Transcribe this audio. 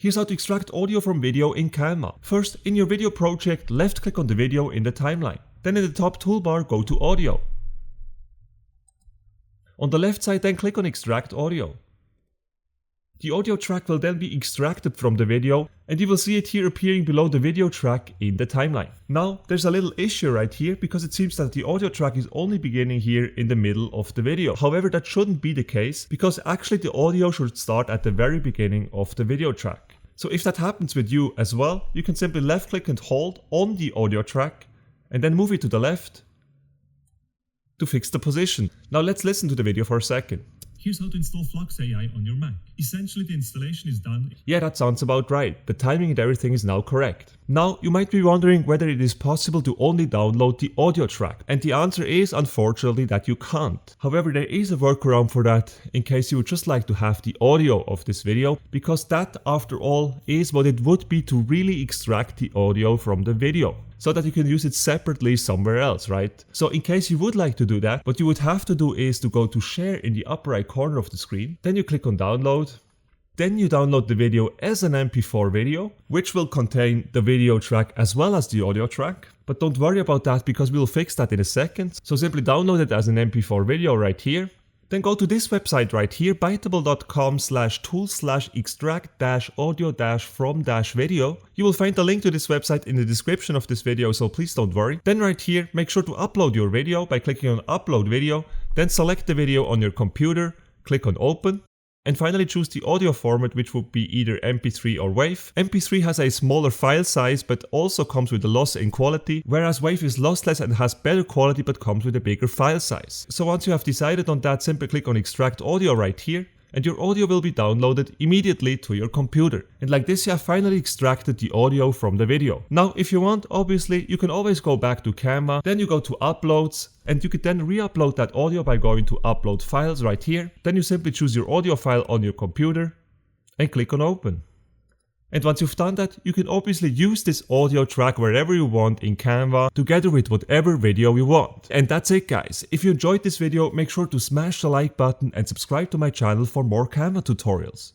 Here's how to extract audio from video in Canva. First, in your video project, left click on the video in the timeline. Then in the top toolbar, go to Audio. On the left side, then click on Extract Audio. The audio track will then be extracted from the video, and you will see it here appearing below the video track in the timeline. Now, there's a little issue right here because it seems that the audio track is only beginning here in the middle of the video. However, that shouldn't be the case because actually the audio should start at the very beginning of the video track. So if that happens with you as well, you can simply left click and hold on the audio track and then move it to the left to fix the position. Now let's listen to the video for a second. Here's how to install Flux AI on your Mac. Essentially, the installation is done. Yeah, that sounds about right. The timing and everything is now correct. Now, you might be wondering whether it is possible to only download the audio track. And the answer is unfortunately that you can't. However, there is a workaround for that in case you would just like to have the audio of this video, because that, after all, is what it would be to really extract the audio from the video, so that you can use it separately somewhere else, right? So in case you would like to do that, what you would have to do is to go to Share in the upper right corner of the screen, then you click on Download, then you download the video as an MP4 video, which will contain the video track as well as the audio track. But don't worry about that because we'll fix that in a second. So simply download it as an MP4 video right here. Then go to this website right here, bytable.com/tool/extract-audio-from-video. You will find the link to this website in the description of this video, so please don't worry. Then right here, make sure to upload your video by clicking on Upload Video. Then select the video on your computer, click on Open. And finally choose the audio format, which would be either MP3 or WAV. MP3 has a smaller file size but also comes with a loss in quality, whereas WAV is lossless and has better quality but comes with a bigger file size. So once you have decided on that, simply click on Extract Audio right here, and your audio will be downloaded immediately to your computer. And like this, you have finally extracted the audio from the video. Now, if you want, obviously, you can always go back to Canva, then you go to Uploads, and you could then re-upload that audio by going to Upload Files right here. Then you simply choose your audio file on your computer and click on Open. And once you've done that, you can obviously use this audio track wherever you want in Canva, together with whatever video you want. And that's it, guys. If you enjoyed this video, make sure to smash the like button and subscribe to my channel for more Canva tutorials.